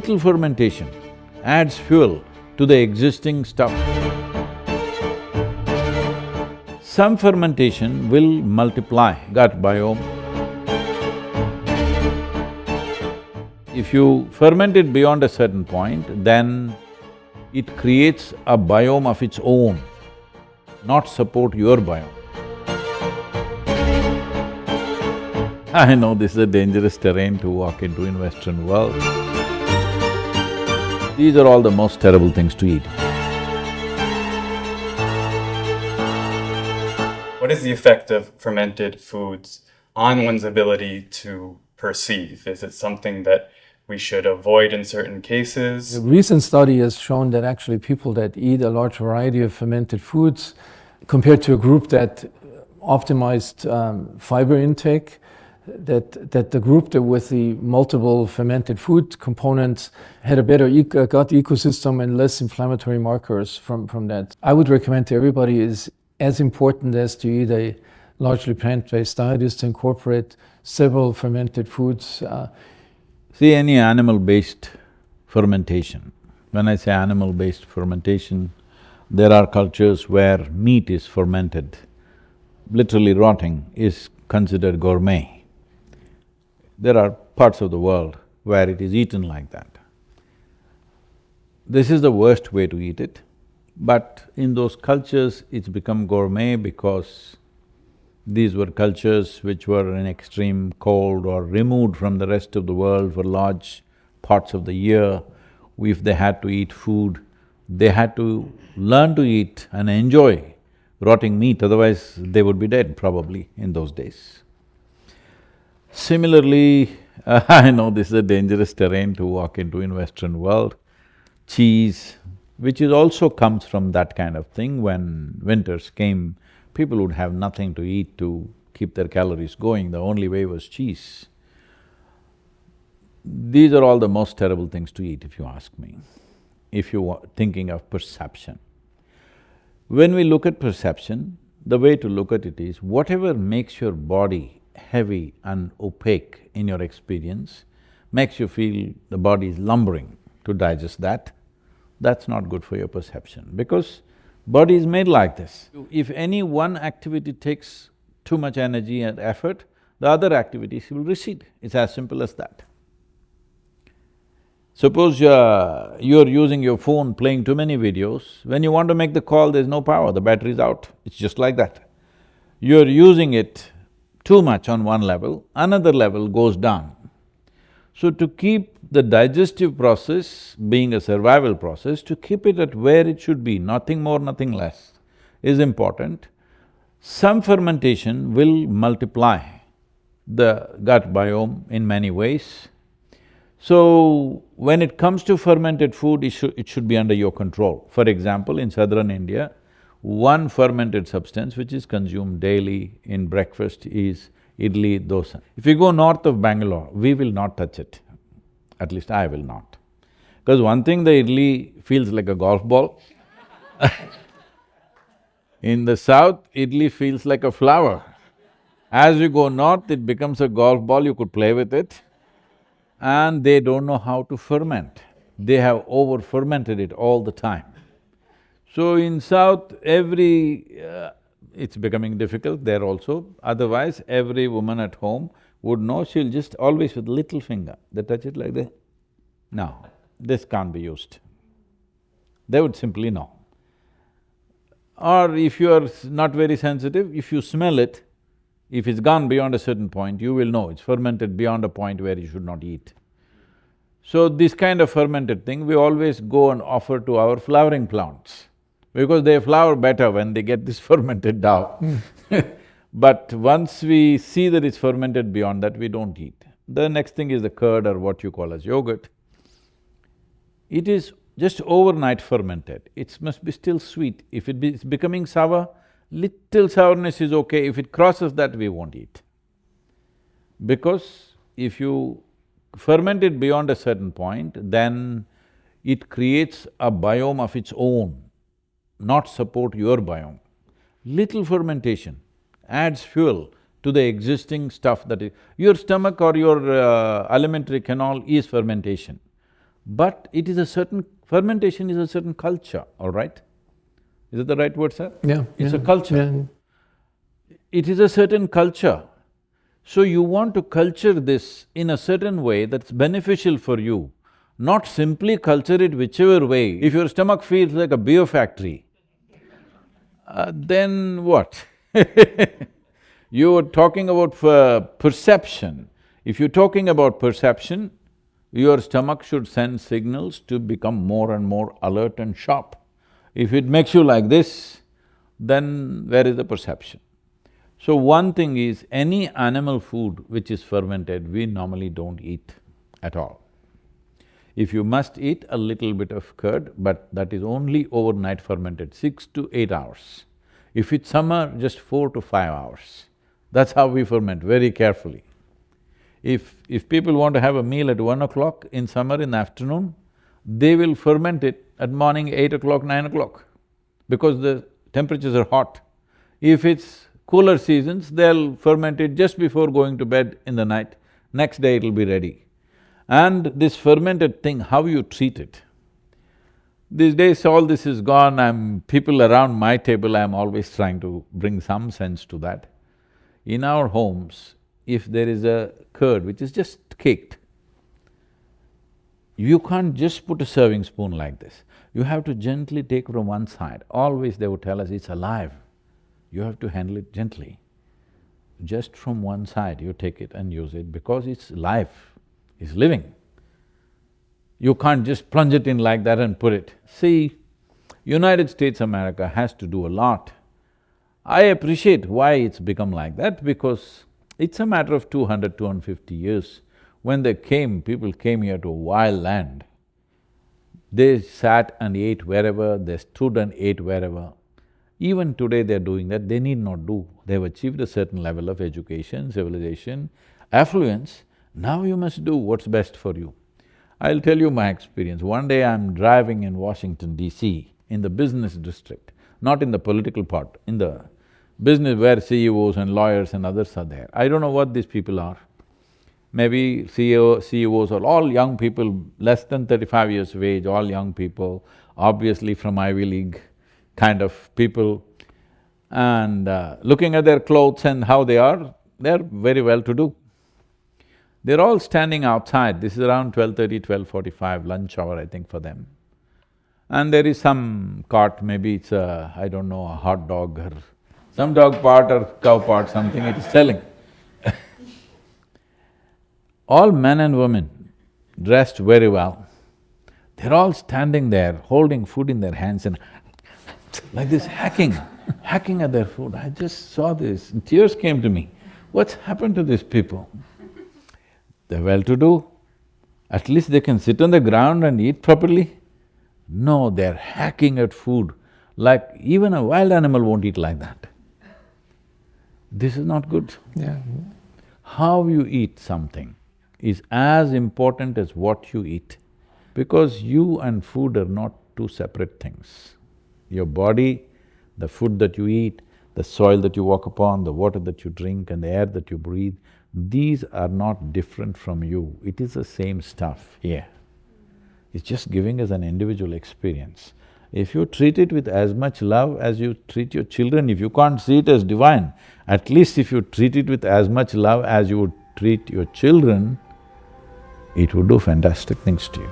Little fermentation adds fuel to the existing stuff. Some fermentation will multiply gut biome. If you ferment it beyond a certain point, then it creates a biome of its own, not support your biome. I know this is a dangerous terrain to walk into in Western world. These are all the most terrible things to eat. What is the effect of fermented foods on one's ability to perceive? Is it something that we should avoid in certain cases? A recent study has shown that actually people that eat a large variety of fermented foods compared to a group that optimized fiber intake, that the group that with the multiple fermented food components had a better gut ecosystem and less inflammatory markers from that. I would recommend to everybody is as important as to eat a largely plant-based diet is to incorporate several fermented foods. See, any animal-based fermentation, when I say animal-based fermentation, there are cultures where meat is fermented, literally rotting is considered gourmet. There are parts of the world where it is eaten like that. This is the worst way to eat it, but in those cultures it's become gourmet because these were cultures which were in extreme cold or removed from the rest of the world for large parts of the year. If they had to eat food, they had to learn to eat and enjoy rotting meat, otherwise they would be dead probably in those days. Similarly, I know this is a dangerous terrain to walk into in Western world. Cheese, which is also comes from that kind of thing. When winters came, people would have nothing to eat to keep their calories going, the only way was cheese. These are all the most terrible things to eat, if you ask me, if you are thinking of perception. When we look at perception, the way to look at it is whatever makes your body heavy and opaque in your experience, makes you feel the body is lumbering to digest that, that's not good for your perception because body is made like this. If any one activity takes too much energy and effort, the other activities will recede, it's as simple as that. Suppose you're using your phone playing too many videos, when you want to make the call, there's no power, the battery's out, it's just like that. You're using it too much on one level, another level goes down. So to keep the digestive process being a survival process, to keep it at where it should be, nothing more, nothing less, is important. Some fermentation will multiply the gut biome in many ways. So, when it comes to fermented food, it should be under your control. For example, in southern India, one fermented substance which is consumed daily in breakfast is idli, dosa. If you go north of Bangalore, we will not touch it, at least I will not. Because one thing, the idli feels like a golf ball. In the south, idli feels like a flower. As you go north, it becomes a golf ball, you could play with it. And they don't know how to ferment. They have over-fermented it all the time. So in south, it's becoming difficult there also. Otherwise, every woman at home would know, she'll just always with little finger, they touch it like that. No, this can't be used. They would simply know. Or if you are not very sensitive, if you smell it, if it's gone beyond a certain point, you will know it's fermented beyond a point where you should not eat. So this kind of fermented thing, we always go and offer to our flowering plants because they flower better when they get this fermented dough. But once we see that it's fermented beyond that, we don't eat. The next thing is the curd or what you call as yogurt. It is just overnight fermented, it must be still sweet. If it's becoming sour, little sourness is okay, if it crosses that, we won't eat. Because if you ferment it beyond a certain point, then it creates a biome of its own, not support your biome. Little fermentation adds fuel to the existing stuff that is… Your stomach or your alimentary canal is fermentation. but it is a certain… fermentation is a certain culture, all right? Is it the right word, sir? Yeah. It's yeah, a culture. yeah. It is a certain culture. So you want to culture this in a certain way that's beneficial for you, not simply culture it whichever way. If your stomach feels like a beer factory, then what? You were talking about perception. If you're talking about perception, your stomach should send signals to become more and more alert and sharp. If it makes you like this, then where is the perception? So one thing is, any animal food which is fermented, we normally don't eat at all. If you must eat a little bit of curd, but that is only overnight fermented, 6 to 8 hours. If it's summer, just 4 to 5 hours. That's how we ferment, very carefully. If people want to have a meal at 1 o'clock in summer in the afternoon, they will ferment it at morning 8 o'clock, 9 o'clock, because the temperatures are hot. If it's cooler seasons, they'll ferment it just before going to bed in the night. Next day it'll be ready. And this fermented thing, how you treat it. These days all this is gone, people around my table, I'm always trying to bring some sense to that. In our homes, if there is a curd which is just caked, you can't just put a serving spoon like this. You have to gently take from one side. Always they would tell us, it's alive. You have to handle it gently. Just from one side you take it and use it because it's life, it's living. You can't just plunge it in like that and put it. See, United States America has to do a lot. I appreciate why it's become like that, because it's a matter of 200, 250 years. When they came, people came here to a wild land. They sat and ate wherever, they stood and ate wherever. Even today they're doing that, they need not do. They've achieved a certain level of education, civilization, affluence. Now you must do what's best for you. I'll tell you my experience. One day I'm driving in Washington, D.C., in the business district, not in the political part, in the business where CEOs and lawyers and others are there. I don't know what these people are. Maybe CEOs are all young people, less than 35 years of age, all young people, obviously from Ivy League kind of people. And looking at their clothes and how they are, they're very well-to-do. They're all standing outside, this is around 12:30, 12:45, lunch hour I think for them. And there is some cart, maybe it's I don't know, a hot dog or some dog part or cow part, something it is selling. All men and women, dressed very well, they're all standing there, holding food in their hands and like this, hacking at their food. I just saw this, and tears came to me. What's happened to these people? They're well-to-do, at least they can sit on the ground and eat properly. No, they're hacking at food, like even a wild animal won't eat like that. This is not good. Yeah. How you eat something is as important as what you eat, because you and food are not two separate things. Your body, the food that you eat, the soil that you walk upon, the water that you drink and the air that you breathe, these are not different from you. It is the same stuff here. It's just giving us an individual experience. If you treat it with as much love as you treat your children, if you can't see it as divine, at least if you treat it with as much love as you would treat your children, it would do fantastic things to you.